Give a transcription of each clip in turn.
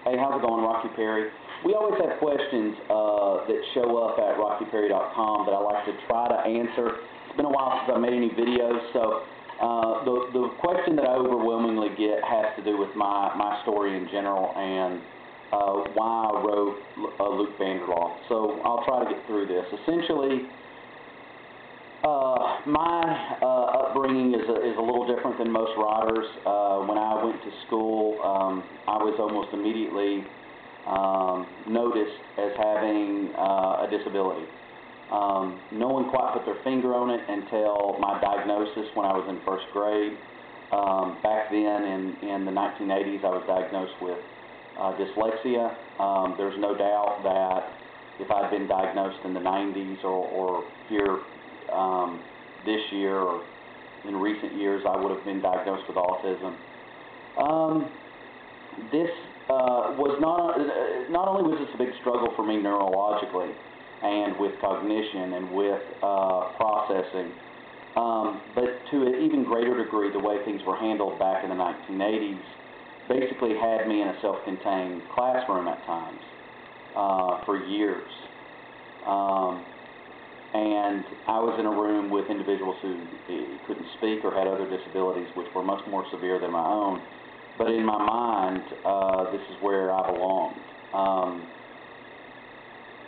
Hey, how's it going, Rocky Perry? We always have questions that show up at rockyperry.com that I like to try to answer. It's been a while since I made any videos, so the question that I overwhelmingly get has to do with my story in general and why I wrote Luke Vanderlaw. So I'll try to get through this. Essentially, my upbringing is a little different than most writers. When I went to school, I was almost immediately noticed as having a disability. No one quite put their finger on it until my diagnosis when I was in first grade. Back then, in the 1980s, I was diagnosed with dyslexia. There's no doubt that if I'd been diagnosed in the 90s or here this year or in recent years, I would have been diagnosed with autism. This was not only was this a big struggle for me neurologically and with cognition and with processing, but to an even greater degree, the way things were handled back in the 1980s basically had me in a self-contained classroom at times for years. And I was in a room with individuals who couldn't speak or had other disabilities which were much more severe than my own. But in my mind, this is where I belonged.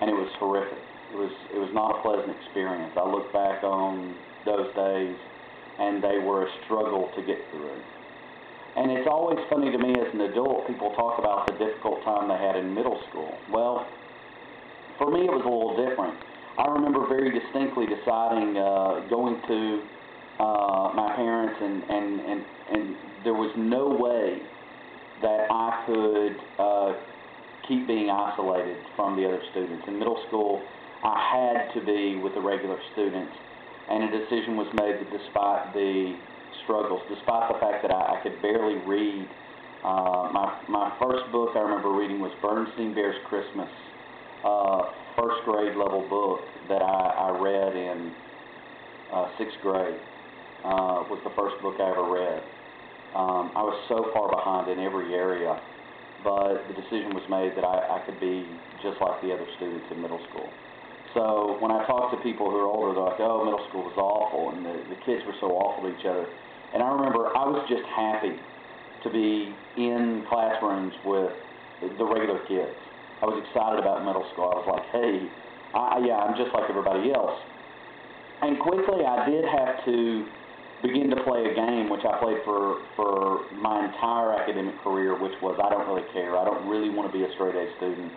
And it was horrific. It was not a pleasant experience. I look back on those days, and they were a struggle to get through. And it's always funny to me as an adult, people talk about the difficult time they had in middle school. Well, for me it was a little different. I remember very distinctly deciding, going to my parents, and there was no way that I could keep being isolated from the other students. In middle school, I had to be with the regular students, and a decision was made that despite the struggles, despite the fact that I could barely read, my first book I remember reading was Bernstein Bears Christmas, first grade level book that I read in sixth grade. Was the first book I ever read. I was so far behind in every area, but the decision was made that I could be just like the other students in middle school. So when I talk to people who are older, they're like, oh, middle school was awful, and the kids were so awful to each other. And I remember I was just happy to be in classrooms with the regular kids. I was excited about middle school. I was like, hey, yeah, I'm just like everybody else. And quickly I did have to begin to play a game, which I played for my entire academic career, which was I don't really care. I don't really want to be a straight A student.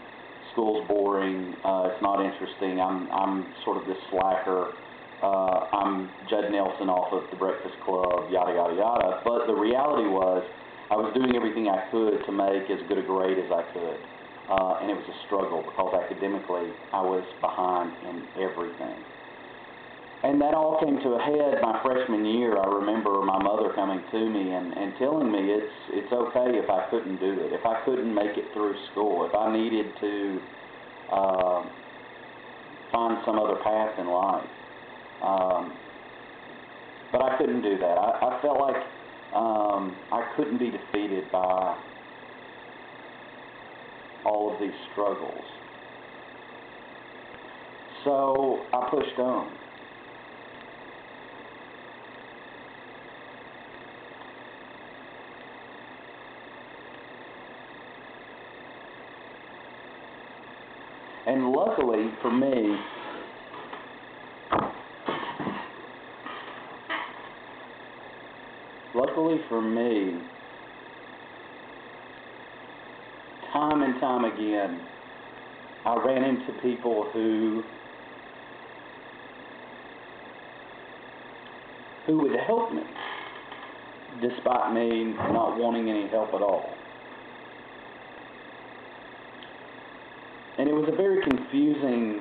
School's boring. It's not interesting. I'm sort of this slacker. I'm Judd Nelson off of The Breakfast Club, yada, yada, yada. But the reality was I was doing everything I could to make as good a grade as I could. And it was a struggle because academically I was behind in everything. And that all came to a head my freshman year. I remember my mother coming to me and telling me it's okay if I couldn't do it, if I couldn't make it through school, if I needed to find some other path in life. But I couldn't do that. I felt like I couldn't be defeated by all of these struggles. So I pushed on. And luckily for me, time and time again, I ran into people who would help me, despite me not wanting any help at all. And it was a very confusing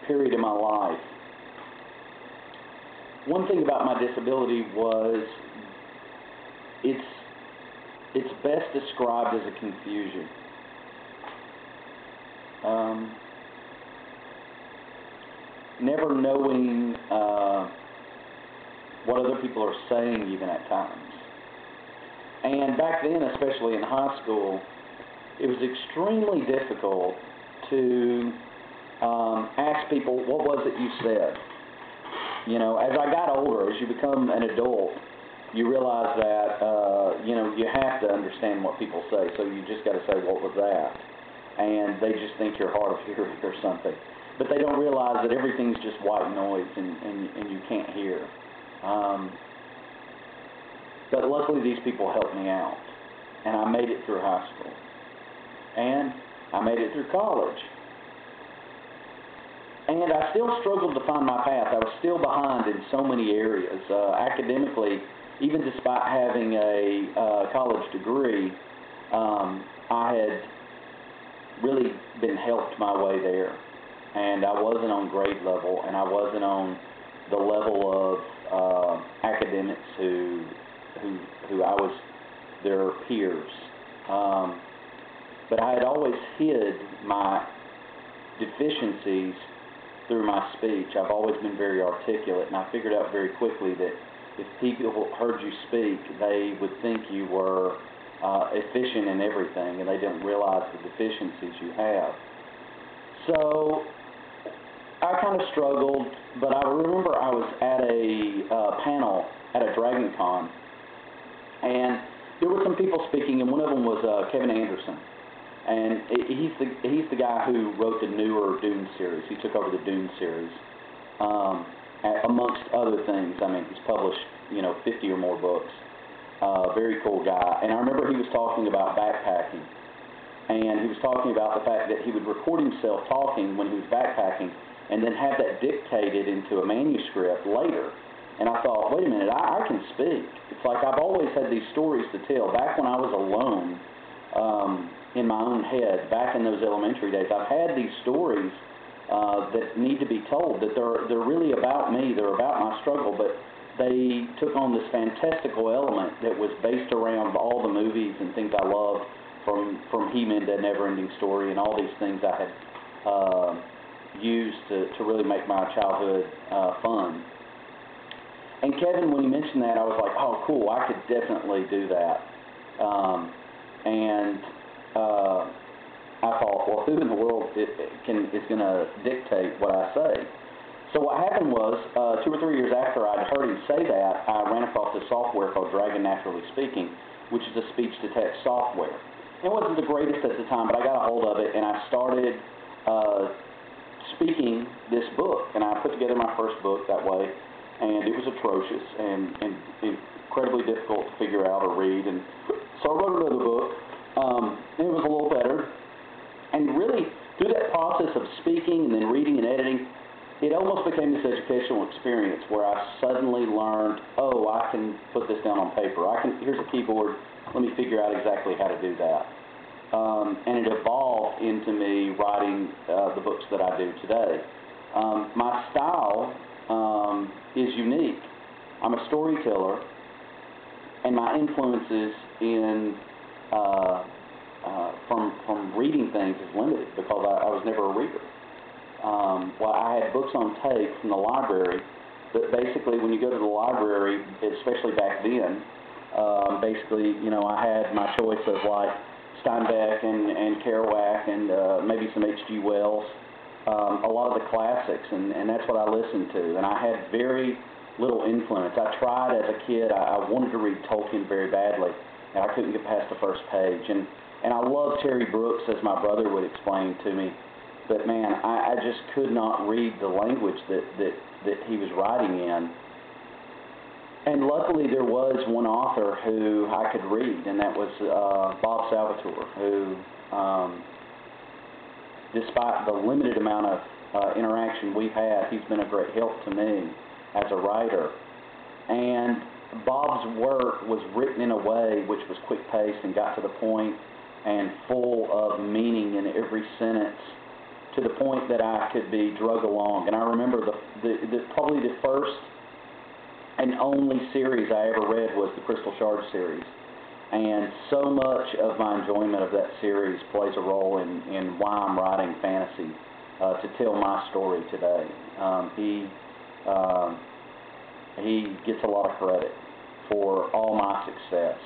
period in my life. One thing about my disability was it's best described as a confusion. Never knowing what other people are saying even at times. And back then, especially in high school, it was extremely difficult to ask people, what was it you said? You know, as I got older, as you become an adult, you realize that, you know, you have to understand what people say, so you just got to say, what was that? And they just think you're hard of hearing or something. But they don't realize that everything's just white noise and you can't hear. But luckily these people helped me out, and I made it through high school. And I made it through college. And I still struggled to find my path. I was still behind in so many areas. Academically, even despite having a college degree, I had really been helped my way there. And I wasn't on grade level, and I wasn't on the level of academics who I was their peers. But I had always hid my deficiencies through my speech. I've always been very articulate, and I figured out very quickly that if people heard you speak, they would think you were efficient in everything, and they didn't realize the deficiencies you have. So I kind of struggled, but I remember I was at a panel at a Dragon Con, and there were some people speaking, and one of them was Kevin Anderson. And he's the guy who wrote the newer Dune series. He took over the Dune series, amongst other things. I mean, he's published, 50 or more books. Very cool guy. And I remember he was talking about backpacking. And he was talking about the fact that he would record himself talking when he was backpacking and then have that dictated into a manuscript later. And I thought, wait a minute, I can speak. It's like I've always had these stories to tell. Back when I was alone, in my own head, back in those elementary days, I've had these stories that need to be told, that they're really about me, they're about my struggle, but they took on this fantastical element that was based around all the movies and things I loved, from He-Man to Neverending Story and all these things I had used to really make my childhood fun. And Kevin, when he mentioned that, I was like, oh, cool, I could definitely do that. I thought, well, who in the world is going to dictate what I say? So what happened was, 2 or 3 years after I'd heard him say that, I ran across this software called Dragon Naturally Speaking, which is a speech-to-text software. It wasn't the greatest at the time, but I got a hold of it, and I started speaking this book. And I put together my first book that way, and it was atrocious and incredibly difficult to figure out or read. And so I wrote another book. And it was a little better. And really, through that process of speaking and then reading and editing, it almost became this educational experience where I suddenly learned, oh, I can put this down on paper. Here's a keyboard. Let me figure out exactly how to do that. And it evolved into me writing the books that I do today. My style is unique. I'm a storyteller, and my influences from reading things is limited because I was never a reader. Well, I had books on tape from the library, but basically when you go to the library, especially back then, basically, I had my choice of like Steinbeck and Kerouac and maybe some H.G. Wells, a lot of the classics, and that's what I listened to. And I had very little influence. I tried as a kid. I wanted to read Tolkien very badly, and I couldn't get past the first page. And I love Terry Brooks, as my brother would explain to me. But man, I just could not read the language that he was writing in. And luckily there was one author who I could read, and that was Bob Salvatore, who, despite the limited amount of interaction we've had, he's been a great help to me as a writer. And Bob's work was written in a way which was quick-paced and got to the point and full of meaning in every sentence, to the point that I could be drug along. And I remember probably the first and only series I ever read was the Crystal Shard series. And so much of my enjoyment of that series plays a role in why I'm writing fantasy, to tell my story today. He gets a lot of credit for all my success.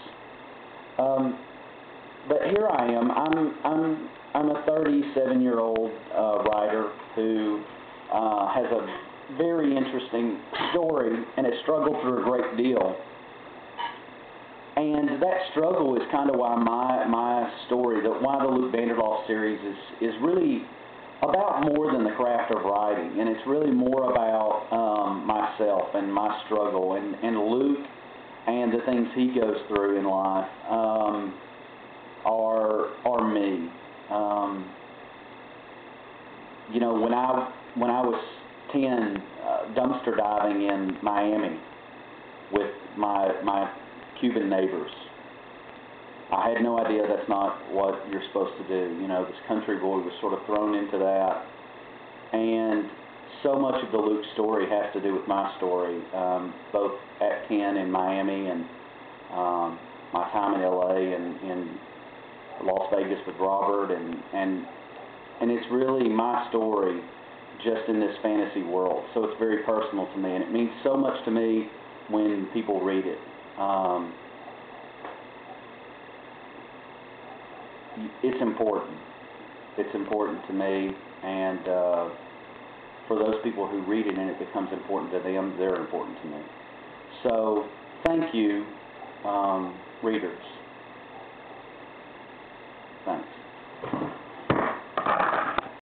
but here I am. I'm a 37-year-old writer who has a very interesting story and has struggled through a great deal. And that struggle is kind of why my story, why the Luke Vanderlof series is really about more than the craft of writing, and it's really more about myself and my struggle, and Luke and the things he goes through in life are me. You know, when I was 10, dumpster diving in Miami with my Cuban neighbors. I had no idea that's not what you're supposed to do. You know, this country boy was sort of thrown into that. And so much of the Luke story has to do with my story, both at Ken in Miami and my time in LA and in Las Vegas with Robert. And it's really my story just in this fantasy world. So it's very personal to me, and it means so much to me when people read it. It's important. It's important to me, and for those people who read it and it becomes important to them, they're important to me. So thank you, readers. Thanks.